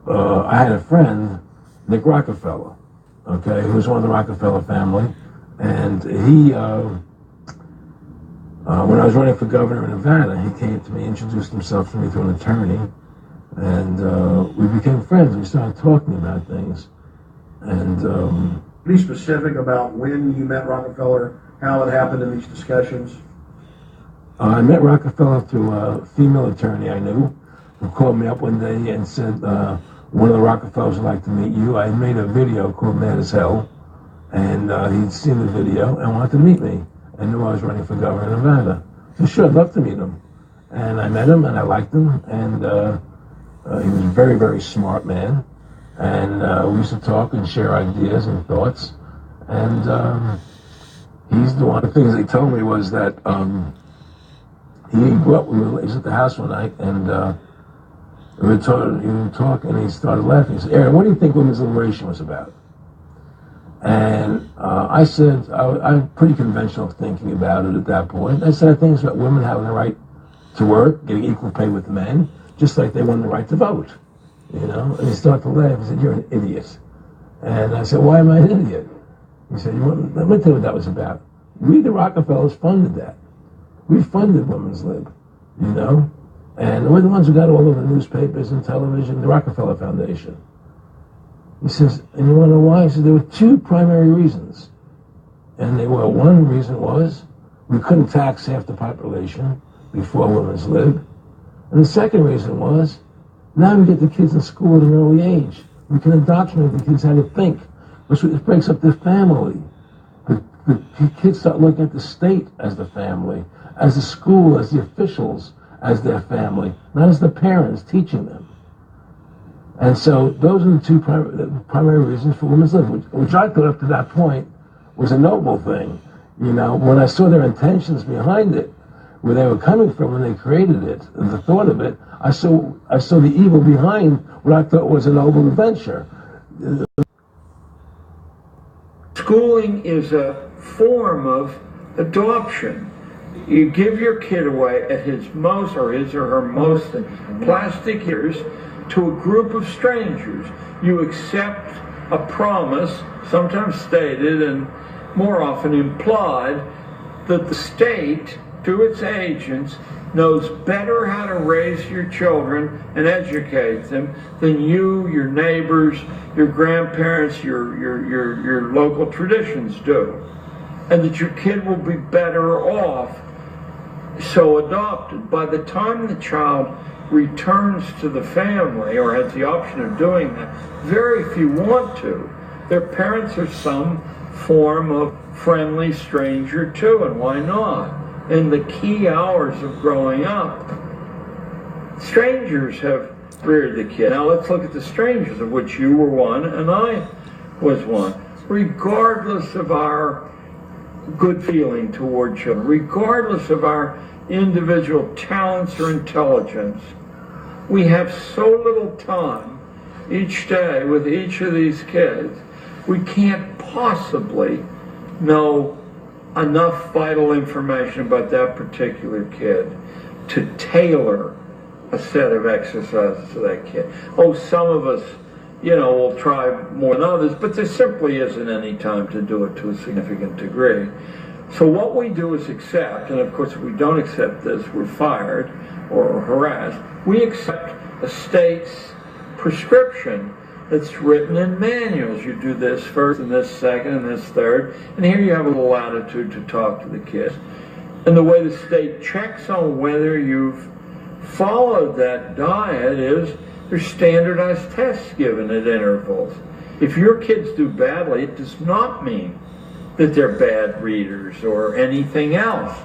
I had a friend, Nick Rockefeller, okay, who was one of the Rockefeller family, and he, when I was running for governor in Nevada, he came to me, introduced himself to me through an attorney, and we became friends. We started talking about things, and be specific about when you met Rockefeller, how it happened in these discussions. I met Rockefeller through a female attorney I knew, who called me up one day and said, one of the Rockefellers would like to meet you. I made a video called Mad as Hell, and he'd seen the video and wanted to meet me, and knew I was running for governor of Nevada. So sure, I'd love to meet him. And I met him, and I liked him, and he was a very, very smart man. And we used to talk and share ideas and thoughts. And he's the one of the things he told me was that he grew up, he was at the house one night, and we were talking, and he started laughing. He said, Aaron, what do you think women's liberation was about? And I said, I'm pretty conventional thinking about it at that point. I said, I think it's about women having the right to work, getting equal pay with men, just like they won the right to vote. You know? And he started to laugh. He said, you're an idiot. And I said, why am I an idiot? He said, let me tell you what that was about. We, the Rockefellers, funded that. We funded Women's Lib, you know? And we're the ones who got all over the newspapers and television, the Rockefeller Foundation. He says, and you want to know why? He said, there were two primary reasons. And they were, one reason was we couldn't tax half the population before Women's Lib. And the second reason was, now we get the kids in school at an early age. We can indoctrinate the kids how to think, which breaks up their family. The kids start looking at the state as the family, as the school, as the officials, as their family, not as the parents teaching them. And so those are the two primary reasons for Women's Lib, which I thought up to that point was a noble thing. You know, when I saw their intentions behind it, where they were coming from when they created it, and the thought of it, I saw the evil behind what I thought was a noble adventure. Schooling is a form of adoption. You give your kid away at his most, or his or her most plastic years, to a group of strangers. You accept a promise, sometimes stated and more often implied, that the state, through its agents, knows better how to raise your children and educate them than you, your neighbors, your grandparents, your local traditions do. And that your kid will be better off so adopted. By the time the child returns to the family, or has the option of doing that, very few want to. Their parents are some form of friendly stranger too, and why not? In the key hours of growing up, strangers have reared the kid. Now let's look at the strangers, of which you were one and I was one. Regardless of our good feeling toward children, regardless of our individual talents or intelligence, we have so little time each day with each of these kids, we can't possibly know enough vital information about that particular kid to tailor a set of exercises to that kid. Oh, some of us, will try more than others, but there simply isn't any time to do it to a significant degree. So what we do is accept, and of course if we don't accept this, we're fired or harassed. We accept a state's prescription that's written in manuals. You do this first, and this second, and this third, and here you have a little latitude to talk to the kids. And the way the state checks on whether you've followed that diet is there's standardized tests given at intervals. If your kids do badly, it does not mean that they're bad readers or anything else.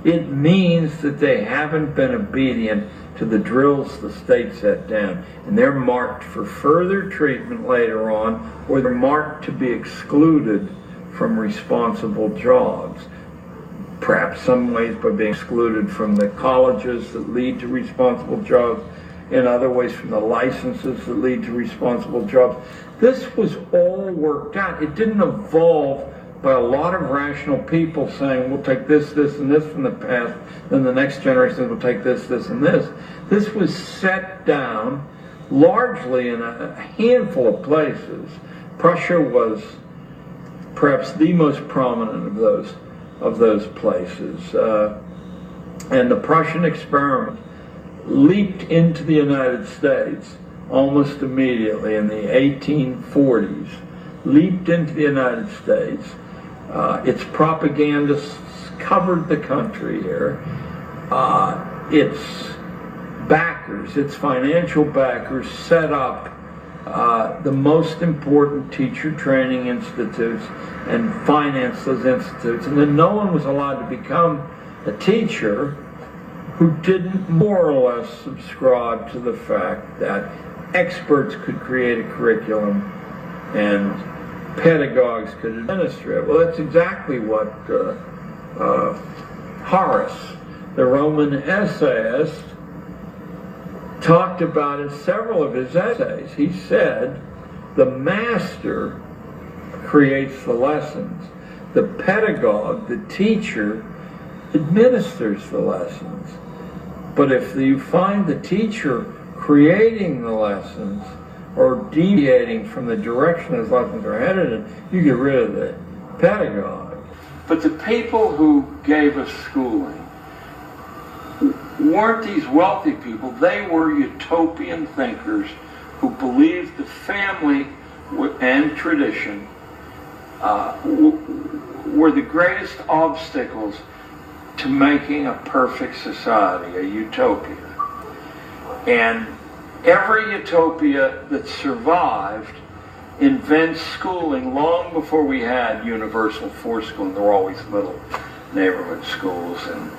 It means that they haven't been obedient to the drills the state set down, and they're marked for further treatment later on, or they're marked to be excluded from responsible jobs. Perhaps some ways by being excluded from the colleges that lead to responsible jobs, in other ways from the licenses that lead to responsible jobs. This was all worked out. It didn't evolve by a lot of rational people saying, we'll take this, this, and this from the past, then the next generation will take this, this, and this. This was set down largely in a handful of places. Prussia was perhaps the most prominent of those places. And the Prussian experiment leaped into the United States almost immediately in the 1840s, leaped into the United States. Its propagandists covered the country here. Its backers, its financial backers, set up the most important teacher training institutes and financed those institutes. And then no one was allowed to become a teacher who didn't more or less subscribe to the fact that experts could create a curriculum and pedagogues could administer it. Well, that's exactly what Horace, the Roman essayist, talked about in several of his essays. He said, the master creates the lessons. The pedagogue, the teacher, administers the lessons. But if you find the teacher creating the lessons or deviating from the direction those lessons are headed in, you get rid of the pedagogue. But the people who gave us schooling weren't these wealthy people. They were utopian thinkers who believed the family and tradition were the greatest obstacles to making a perfect society, a utopia. And every utopia that survived invents schooling long before we had universal force schooling. There were always little neighborhood schools, and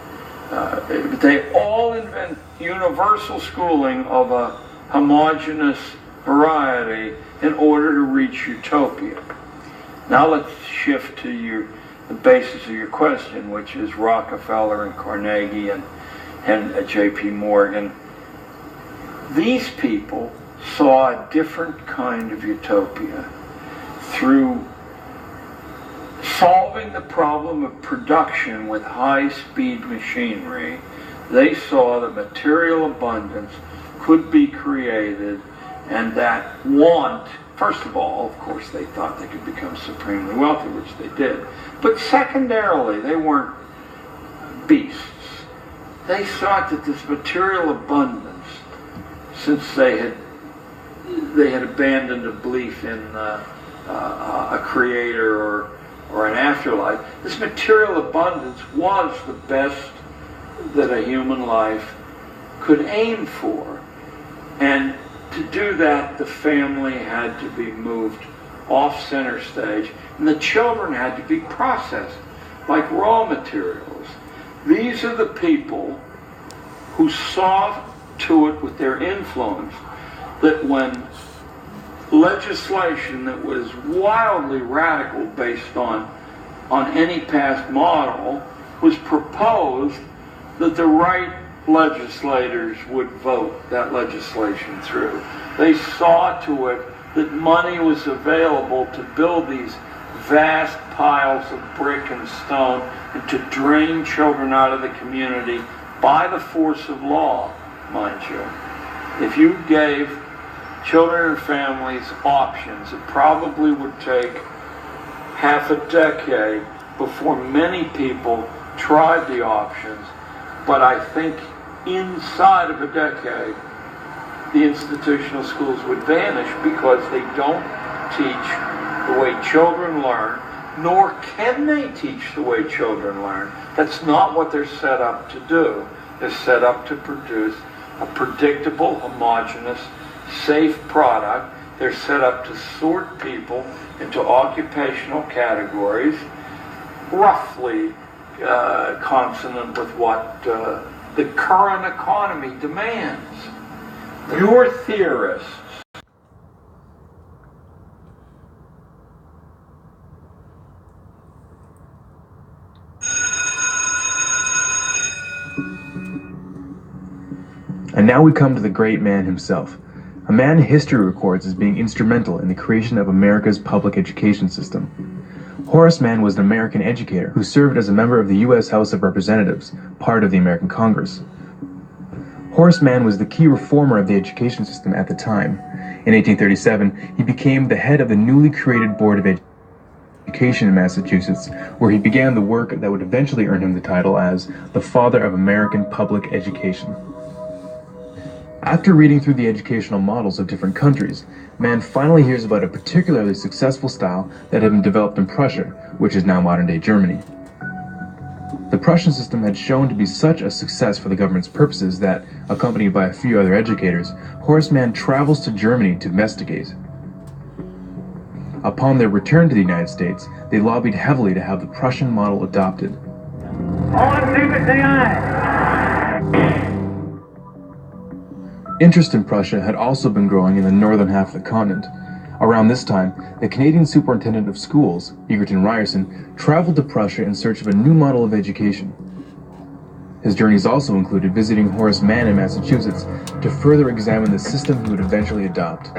but they all invent universal schooling of a homogeneous variety in order to reach utopia. Now let's shift to the basis of your question, which is Rockefeller and Carnegie and J.P. Morgan. These people saw a different kind of utopia through solving the problem of production with high-speed machinery. They saw that material abundance could be created, and that want, first of all, of course, they thought they could become supremely wealthy, which they did. But secondarily, they weren't beasts. They thought that this material abundance, since they had abandoned a belief in a creator or an afterlife, this material abundance was the best that a human life could aim for. And to do that, the family had to be moved off center stage, and the children had to be processed like raw materials. These are the people who saw to it with their influence that when legislation that was wildly radical based on any past model was proposed, that the right legislators would vote that legislation through. They saw to it that money was available to build these vast piles of brick and stone and to drain children out of the community by the force of law, mind you. If you gave children and families options, it probably would take half a decade before many people tried the options. But I think inside of a decade, the institutional schools would vanish because they don't teach the way children learn, nor can they teach the way children learn. That's not what they're set up to do. They're set up to produce a predictable, homogeneous, safe product. They're set up to sort people into occupational categories, roughly consonant with what the current economy demands. Your theorists And now we come to the great man himself, a man history records as being instrumental in the creation of America's public education system. Horace Mann was an American educator who served as a member of the U.S. House of Representatives, part of the American Congress. Horace Mann was the key reformer of the education system at the time. In 1837, he became the head of the newly created Board of Education in Massachusetts, where he began the work that would eventually earn him the title as the father of American public education. After reading through the educational models of different countries, Mann finally hears about a particularly successful style that had been developed in Prussia, which is now modern-day Germany. The Prussian system had shown to be such a success for the government's purposes that, accompanied by a few other educators, Horace Mann travels to Germany to investigate. Upon their return to the United States, they lobbied heavily to have the Prussian model adopted. Interest in Prussia had also been growing in the northern half of the continent. Around this time, the Canadian superintendent of schools, Egerton Ryerson, traveled to Prussia in search of a new model of education. His journeys also included visiting Horace Mann in Massachusetts to further examine the system he would eventually adopt.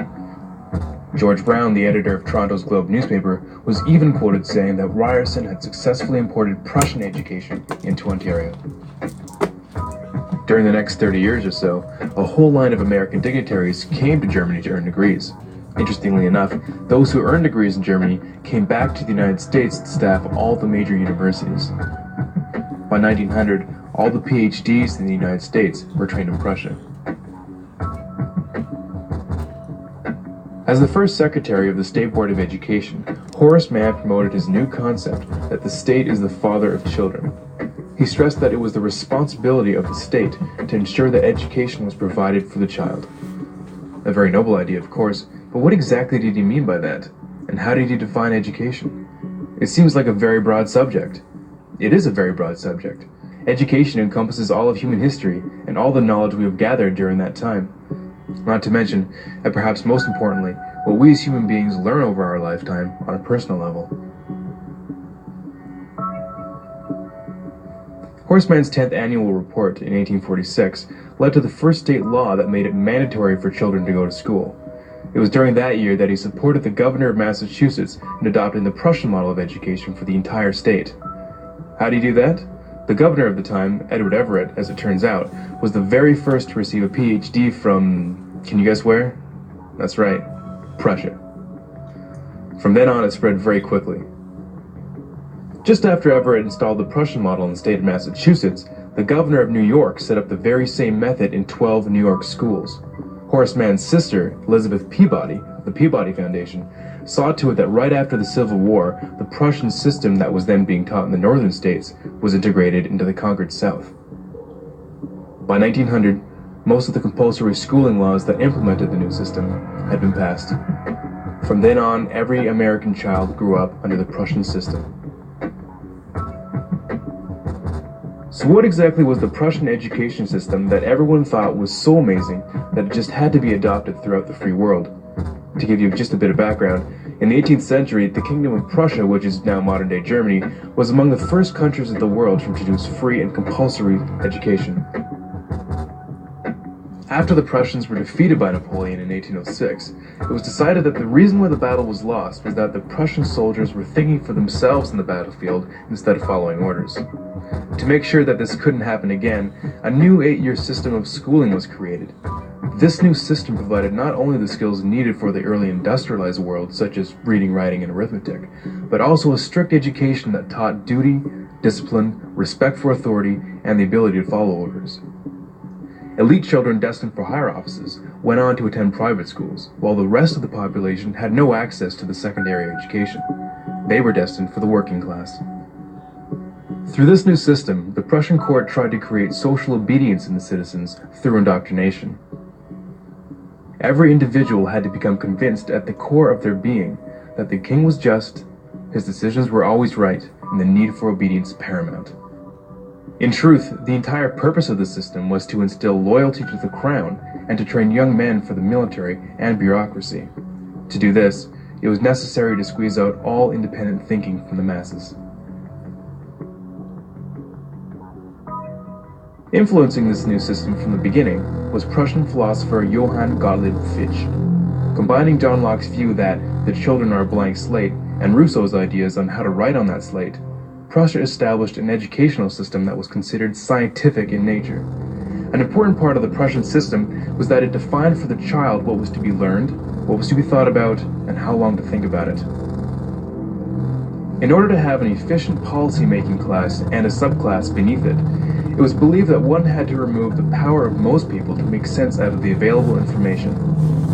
George Brown, the editor of Toronto's Globe newspaper, was even quoted saying that Ryerson had successfully imported Prussian education into Ontario. During the next 30 years or so, a whole line of American dignitaries came to Germany to earn degrees. Interestingly enough, those who earned degrees in Germany came back to the United States to staff all the major universities. By 1900, all the PhDs in the United States were trained in Prussia. As the first secretary of the State Board of Education, Horace Mann promoted his new concept that the state is the father of children. He stressed that it was the responsibility of the state to ensure that education was provided for the child. A very noble idea, of course, but what exactly did he mean by that? And how did he define education? It seems like a very broad subject. It is a very broad subject. Education encompasses all of human history and all the knowledge we have gathered during that time. Not to mention, and perhaps most importantly, what we as human beings learn over our lifetime on a personal level. Horace Mann's 10th annual report in 1846 led to the first state law that made it mandatory for children to go to school. It was during that year that he supported the governor of Massachusetts in adopting the Prussian model of education for the entire state. How did he do that? The governor of the time, Edward Everett, as it turns out, was the very first to receive a PhD from, can you guess where? That's right, Prussia. From then on, it spread very quickly. Just after Everett installed the Prussian model in the state of Massachusetts, the governor of New York set up the very same method in 12 New York schools. Horace Mann's sister, Elizabeth Peabody, of the Peabody Foundation, saw to it that right after the Civil War, the Prussian system that was then being taught in the northern states was integrated into the conquered South. By 1900, most of the compulsory schooling laws that implemented the new system had been passed. From then on, every American child grew up under the Prussian system. So what exactly was the Prussian education system that everyone thought was so amazing that it just had to be adopted throughout the free world? To give you just a bit of background, in the 18th century, the Kingdom of Prussia, which is now modern-day Germany, was among the first countries of the world to introduce free and compulsory education. After the Prussians were defeated by Napoleon in 1806, it was decided that the reason why the battle was lost was that the Prussian soldiers were thinking for themselves in the battlefield instead of following orders. To make sure that this couldn't happen again, a new 8-year system of schooling was created. This new system provided not only the skills needed for the early industrialized world, such as reading, writing, and arithmetic, but also a strict education that taught duty, discipline, respect for authority, and the ability to follow orders. Elite children destined for higher offices went on to attend private schools, while the rest of the population had no access to the secondary education. They were destined for the working class. Through this new system, the Prussian court tried to create social obedience in the citizens through indoctrination. Every individual had to become convinced at the core of their being that the king was just, his decisions were always right, and the need for obedience paramount. In truth, the entire purpose of the system was to instill loyalty to the crown and to train young men for the military and bureaucracy. To do this, it was necessary to squeeze out all independent thinking from the masses. Influencing this new system from the beginning was Prussian philosopher Johann Gottlieb Fichte. Combining John Locke's view that the children are a blank slate and Rousseau's ideas on how to write on that slate, Prussia established an educational system that was considered scientific in nature. An important part of the Prussian system was that it defined for the child what was to be learned, what was to be thought about, and how long to think about it. In order to have an efficient policy-making class and a subclass beneath it, it was believed that one had to remove the power of most people to make sense out of the available information.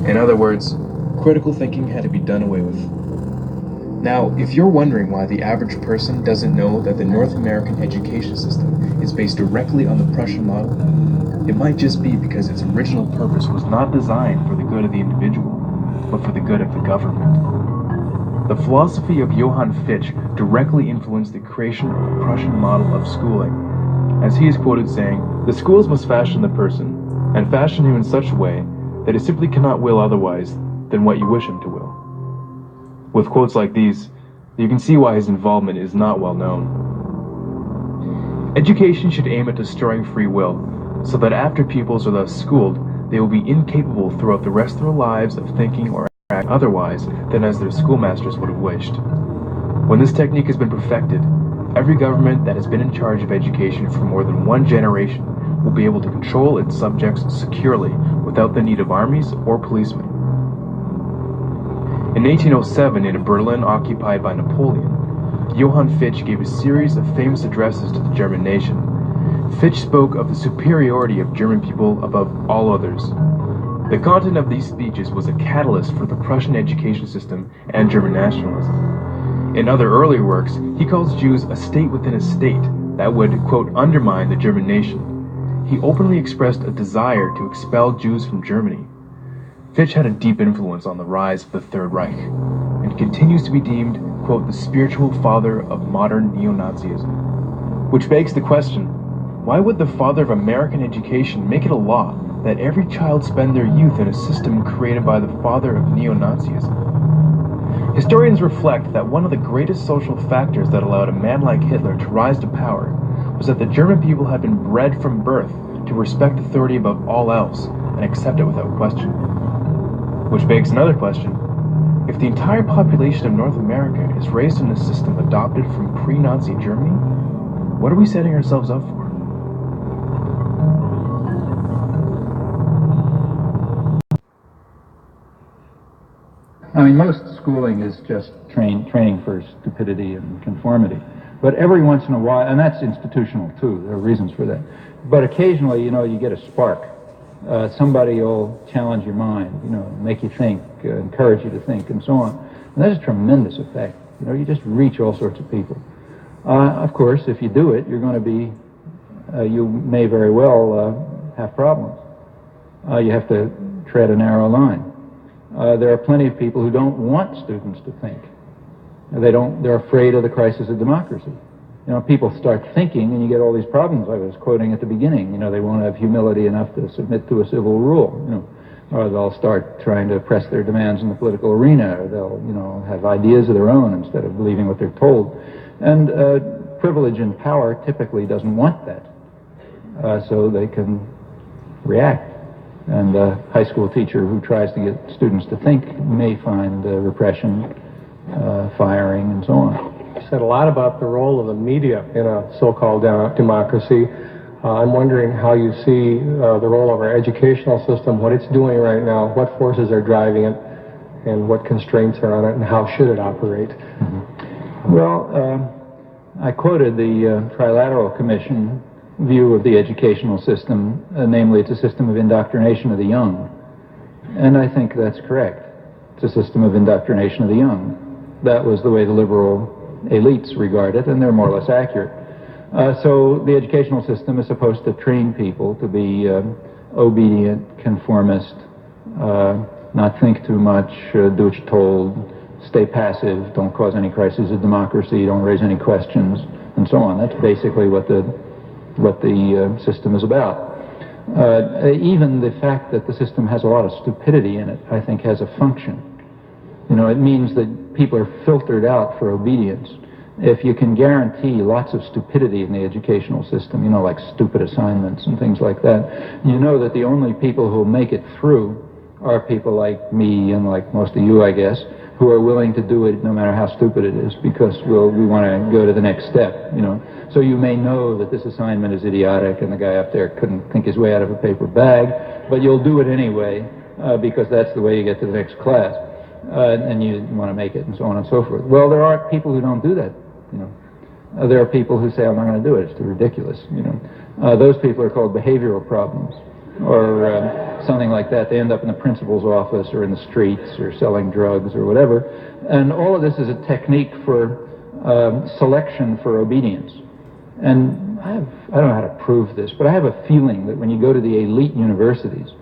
In other words, critical thinking had to be done away with. Now, if you're wondering why the average person doesn't know that the North American education system is based directly on the Prussian model, it might just be because its original purpose was not designed for the good of the individual, but for the good of the government. The philosophy of Johann Fichte directly influenced the creation of the Prussian model of schooling, as he is quoted saying, "The schools must fashion the person, and fashion him in such a way that he simply cannot will otherwise than what you wish him to will." With quotes like these, you can see why his involvement is not well known. Education should aim at destroying free will, so that after pupils are thus schooled, they will be incapable throughout the rest of their lives of thinking or acting otherwise than as their schoolmasters would have wished. When this technique has been perfected, every government that has been in charge of education for more than one generation will be able to control its subjects securely without the need of armies or policemen. In 1807, in a Berlin occupied by Napoleon, Johann Fichte gave a series of famous addresses to the German nation. Fichte spoke of the superiority of German people above all others. The content of these speeches was a catalyst for the Prussian education system and German nationalism. In other earlier works, he calls Jews a state within a state that would, quote, undermine the German nation. He openly expressed a desire to expel Jews from Germany. Fichte had a deep influence on the rise of the Third Reich, and continues to be deemed, quote, the spiritual father of modern neo-Nazism. Which begs the question, why would the father of American education make it a law that every child spend their youth in a system created by the father of neo-Nazism? Historians reflect that one of the greatest social factors that allowed a man like Hitler to rise to power was that the German people had been bred from birth to respect authority above all else and accept it without question. Which begs another question. If the entire population of North America is raised in a system adopted from pre-Nazi Germany, what are we setting ourselves up for? I mean, most schooling is just training for stupidity and conformity. But every once in a while, and that's institutional too, there are reasons for that. But occasionally, you know, you get a spark. Somebody will challenge your mind, you know, make you think, encourage you to think, and so on. And that's a tremendous effect. You know, you just reach all sorts of people. Of course, if you do it, you're going to be, you may very well have problems. You have to tread a narrow line. There are plenty of people who don't want students to think. They're afraid of the crisis of democracy. You know, people start thinking and you get all these problems I was quoting at the beginning. You know, they won't have humility enough to submit to a civil rule, you know, or they'll start trying to press their demands in the political arena, or they'll, you know, have ideas of their own instead of believing what they're told. And privilege and power typically doesn't want that. So they can react. And a high school teacher who tries to get students to think may find repression, firing, and so on. You said a lot about the role of the media in a so-called democracy. I'm wondering how you see the role of our educational system, what it's doing right now, what forces are driving it, and what constraints are on it, and how should it operate? Mm-hmm. Well, I quoted the Trilateral Commission view of the educational system, namely it's a system of indoctrination of the young. And I think that's correct. It's a system of indoctrination of the young. That was the way the liberal elites regard it, and they're more or less accurate. So the educational system is supposed to train people to be obedient, conformist, not think too much, do what you're told, stay passive, don't cause any crises of democracy, don't raise any questions, and so on. That's basically what the system is about. Even the fact that the system has a lot of stupidity in it, I think, has a function. You know, it means that people are filtered out for obedience. If you can guarantee lots of stupidity in the educational system, you know, like stupid assignments and things like that, you know that the only people who will make it through are people like me and like most of you, I guess, who are willing to do it no matter how stupid it is, because we want to go to the next step, you know. So you may know that this assignment is idiotic and the guy up there couldn't think his way out of a paper bag, but you'll do it anyway because that's the way you get to the next class, and you want to make it, and so on and so forth. Well, there are people who don't do that, you know. There are people who say, I'm not going to do it, it's too ridiculous, you know. Those people are called behavioral problems, or something like that. They end up in the principal's office or in the streets or selling drugs or whatever. And all of this is a technique for selection for obedience. And I don't know how to prove this, but I have a feeling that when you go to the elite universities,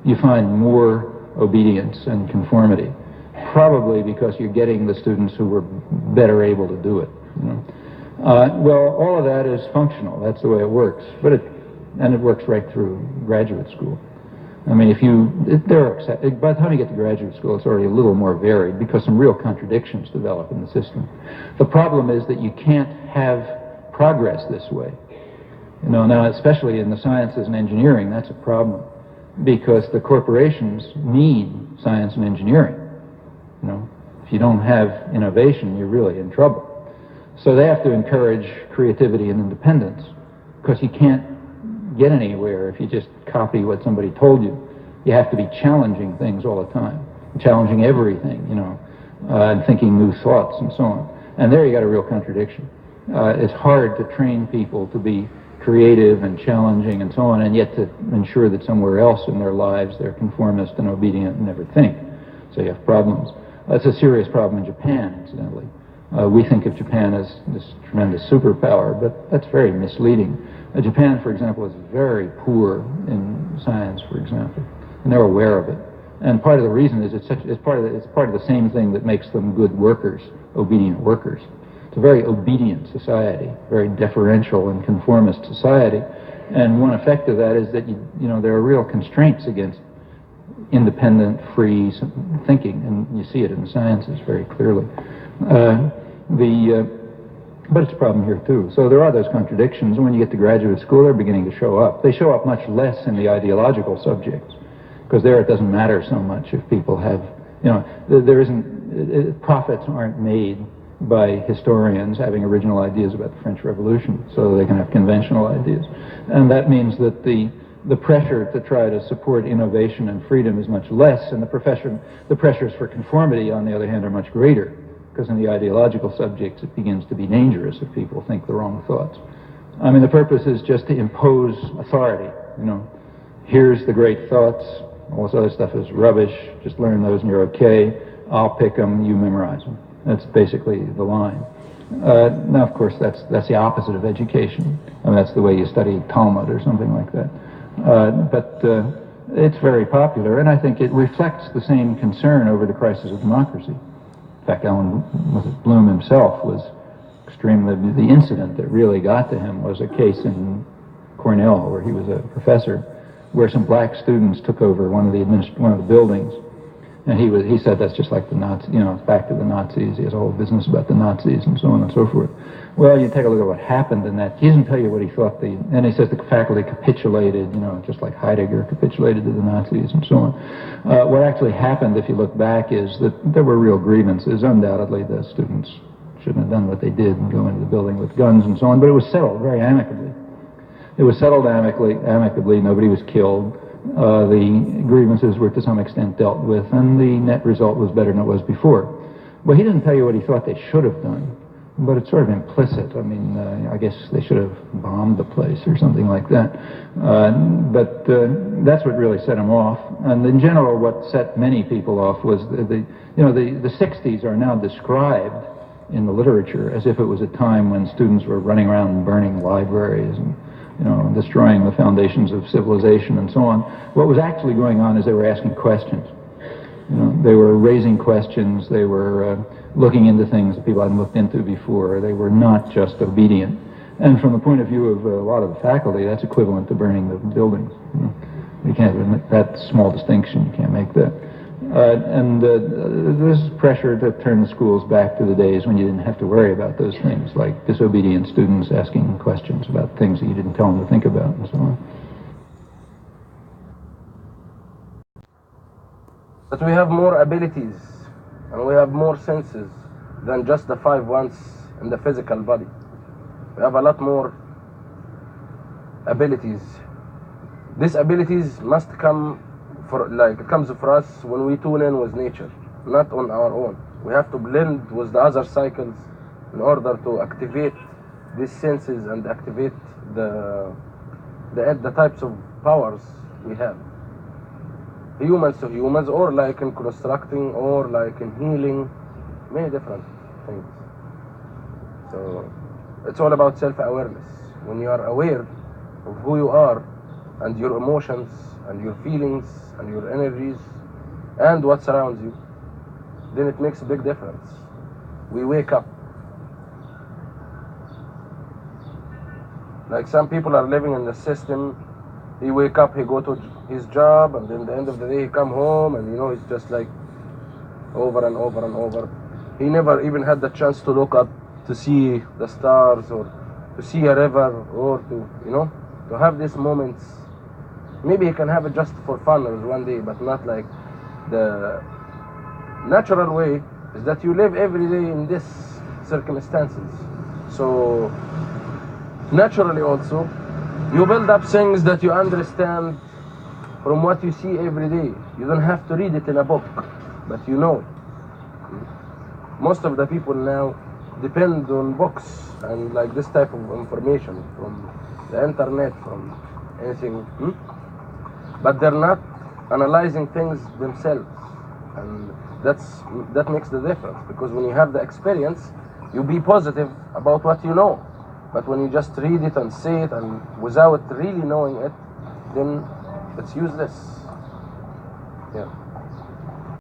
you find more obedience and conformity, probably because you're getting the students who were better able to do it. You know? Well, all of that is functional. That's the way it works. But it works right through graduate school. I mean, by the time you get to graduate school, it's already a little more varied because some real contradictions develop in the system. The problem is that you can't have progress this way. You know, now especially in the sciences and engineering, that's a problem because the corporations need science and engineering. You know, if you don't have innovation, you're really in trouble. So they have to encourage creativity and independence because you can't get anywhere if you just copy what somebody told you. You have to be challenging things all the time, challenging everything, you know, and thinking new thoughts and so on. And there you got a real contradiction. It's hard to train people to be creative and challenging and so on, and yet to ensure that somewhere else in their lives they're conformist and obedient and never think. So you have problems. That's a serious problem in Japan, incidentally. We think of Japan as this tremendous superpower, but that's very misleading. Japan, for example, is very poor in science, for example, and they're aware of it. And part of the reason is it's part of the same thing that makes them good workers, obedient workers. It's a very obedient society, very deferential and conformist society. And one effect of that is that you know there are real constraints against independent, free thinking, and you see it in the sciences very clearly. But it's a problem here too. So there are those contradictions, and when you get to graduate school, they're beginning to show up. They show up much less in the ideological subjects, because there it doesn't matter so much if people have, you know, there isn't, profits aren't made by historians having original ideas about the French Revolution, so they can have conventional ideas. And that means that the pressure to try to support innovation and freedom is much less, and the pressures for conformity, on the other hand, are much greater. Because in the ideological subjects, it begins to be dangerous if people think the wrong thoughts. I mean, the purpose is just to impose authority. You know, here's the great thoughts. All this other stuff is rubbish. Just learn those and you're okay. I'll pick them. You memorize them. That's basically the line. Now, of course, that's the opposite of education. I mean, that's the way you study Talmud or something like that. But it's very popular, and I think it reflects the same concern over the crisis of democracy. In fact, Bloom himself was extremely, the incident that really got to him was a case in Cornell where he was a professor, where some black students took over one of the buildings, and he said that's just like the Nazis, you know, it's back to the Nazis. He has a whole business about the Nazis and so on and so forth. Well, you take a look at what happened in that. He doesn't tell you what he thought and he says the faculty capitulated, you know, just like Heidegger capitulated to the Nazis and so on. What actually happened, if you look back, is that there were real grievances. Undoubtedly, the students shouldn't have done what they did and go into the building with guns and so on, but it was settled very amicably. It was settled amicably. Nobody was killed. The grievances were to some extent dealt with, and the net result was better than it was before. Well, he didn't tell you what he thought they should have done, but it's sort of implicit. I mean, I guess they should have bombed the place or something like that. But that's what really set him off. And in general, what set many people off was the 60s are now described in the literature as if it was a time when students were running around burning libraries and, you know, destroying the foundations of civilization and so on. What was actually going on is they were asking questions. You know, they were raising questions. They were looking into things that people hadn't looked into before. They were not just obedient. And from the point of view of a lot of the faculty, that's equivalent to burning the buildings. You know, you can't make that small distinction. You can't make that. There's pressure to turn the schools back to the days when you didn't have to worry about those things, like disobedient students asking questions about things that you didn't tell them to think about, and so on. But we have more abilities and we have more senses than just the 5 ones in the physical body. We have a lot more abilities. These abilities must come it comes for us when we tune in with nature, not on our own. We have to blend with the other cycles in order to activate these senses and activate the types of powers we have. Humans to humans, or like in constructing, or like in healing, many different things. So it's all about self-awareness. When you are aware of who you are and your emotions and your feelings and your energies and what surrounds you, then it makes a big difference. We wake up. Like some people are living in the system. He wake up, he go to his job, and then the end of the day he come home, and he's just like over and over and over. He never even had the chance to look up to see the stars, or to see a river, or to have these moments. Maybe he can have it just for fun or one day, but not like the natural way is that you live every day in these circumstances. So naturally also, you build up things that you understand from what you see every day. You don't have to read it in a book, but you know it. Most of the people now depend on books and like this type of information from the internet, from anything. But they're not analyzing things themselves, and that makes the difference, because when you have the experience, you be positive about what you know. But when you just read it and say it and without really knowing it, then it's useless. Yeah.